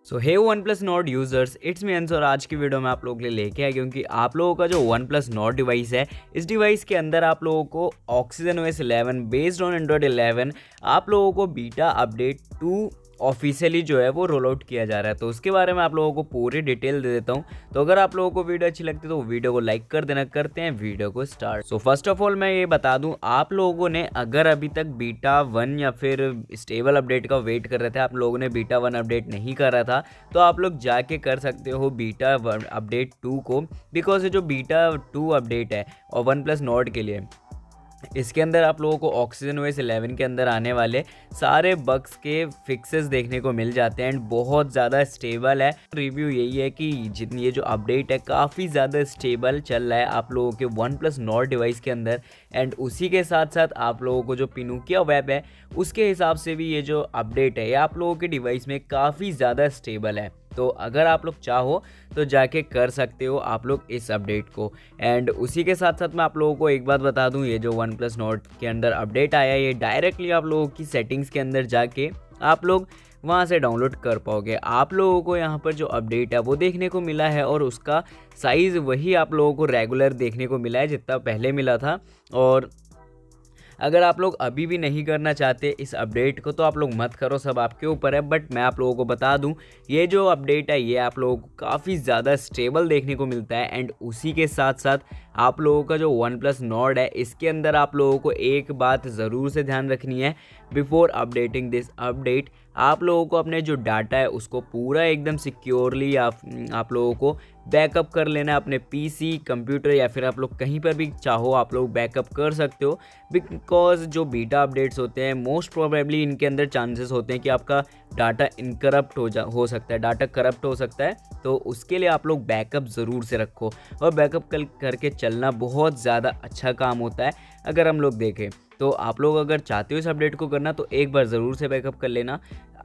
So hey OnePlus Nord users, it's me Ansh और आज की वीडियो में आप लोगों के लिए लेके आया क्योंकि आप लोगों का जो वन प्लस नॉट डिवाइस है, इस डिवाइस के अंदर आप लोगों को OxygenOs 11 बेस्ड ऑन एंड्रॉयड 11 आप लोगों को बीटा अपडेट 2 ऑफिशियली जो है वो रोल आउट किया जा रहा है। तो उसके बारे में आप लोगों को पूरी डिटेल दे देता हूँ। तो अगर आप लोगों को वीडियो अच्छी लगती है तो वीडियो को लाइक कर देना। करते हैं वीडियो को start. So first of all मैं ये बता दूं, आप लोगों ने अगर अभी तक बीटा 1 या फिर स्टेबल अपडेट का वेट कर रहे थे, आप लोगों ने बीटा 1 अपडेट नहीं कर रहा था, तो आप लोग जाके कर सकते हो बीटा 1 अपडेट 2 को। बिकॉज ये जो बीटा 2 अपडेट है और वन प्लस नॉट के लिए, इसके अंदर आप लोगों को OxygenOs 11 के अंदर आने वाले सारे बग्स के फिक्सेस देखने को मिल जाते हैं एंड बहुत ज़्यादा स्टेबल है। रिव्यू यही है कि जितनी ये जो अपडेट है काफ़ी ज़्यादा स्टेबल चल रहा है आप लोगों के वन प्लस नॉट डिवाइस के अंदर। एंड उसी के साथ साथ आप लोगों को जो पिनोकिया वेब है उसके हिसाब से भी ये जो अपडेट है ये आप लोगों के डिवाइस में काफ़ी ज़्यादा स्टेबल है। तो अगर आप लोग चाहो तो जाके कर सकते हो आप लोग इस अपडेट को। एंड उसी के साथ साथ मैं आप लोगों को एक बात बता दूं, ये जो वन प्लस नॉट के अंदर अपडेट आया है ये डायरेक्टली आप लोगों की सेटिंग्स के अंदर जाके आप लोग वहाँ से डाउनलोड कर पाओगे। आप लोगों को यहाँ पर जो अपडेट है वो देखने को मिला है और उसका साइज़ वही आप लोगों को रेगुलर देखने को मिला है जितना पहले मिला था। और अगर आप लोग अभी भी नहीं करना चाहते इस अपडेट को तो आप लोग मत करो, सब आपके ऊपर है। बट मैं आप लोगों को बता दूं, ये जो अपडेट है ये आप लोगों को काफ़ी ज़्यादा स्टेबल देखने को मिलता है। एंड उसी के साथ साथ आप लोगों का जो वन प्लस नॉट है इसके अंदर आप लोगों को एक बात ज़रूर से ध्यान रखनी है, बिफोर अपडेटिंग दिस अपडेट आप लोगों को अपने जो डाटा है उसको पूरा एकदम सिक्योरली आप लोगों को बैकअप कर लेना है अपने पीसी, कंप्यूटर या फिर आप लोग कहीं पर भी चाहो आप लोग बैकअप कर सकते हो। बिकॉज जो बीटा अपडेट्स होते हैं मोस्ट प्रोबेबली इनके अंदर चांसेस होते हैं कि आपका डाटा इनकरप्ट हो सकता है, डाटा करप्ट हो सकता है। तो उसके लिए आप लोग बैकअप ज़रूर से रखो और बैकअप करके चलना बहुत ज़्यादा अच्छा काम होता है। अगर हम लोग देखें तो आप लोग अगर चाहते हो इस अपडेट को करना तो एक बार ज़रूर से बैकअप कर लेना।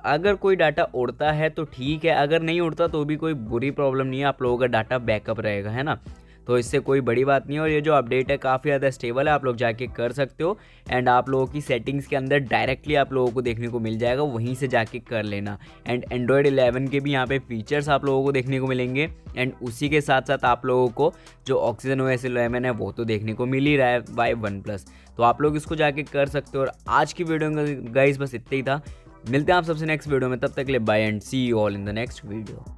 अगर कोई डाटा उड़ता है तो ठीक है, अगर नहीं उड़ता तो भी कोई बुरी प्रॉब्लम नहीं है, आप लोगों का डाटा बैकअप रहेगा, है ना। तो इससे कोई बड़ी बात नहीं है। और ये जो अपडेट है काफ़ी ज़्यादा स्टेबल है, आप लोग जाके कर सकते हो। एंड आप लोगों की सेटिंग्स के अंदर डायरेक्टली आप लोगों को देखने को मिल जाएगा, वहीं से जाके कर लेना। एंड एंड्रॉयड 11 के भी यहाँ पे फीचर्स आप लोगों को देखने को मिलेंगे। एंड उसी के साथ साथ आप लोगों को जो OxygenOs 11 है वो तो देखने को मिल ही रहा है बाय वन प्लस, तो आप लोग इसको जाके कर सकते हो। और आज की वीडियो में गाइस बस इतना ही था। मिलते हैं आप सबसे नेक्स्ट वीडियो में, तब तक के लिए bye and see you all in the next video.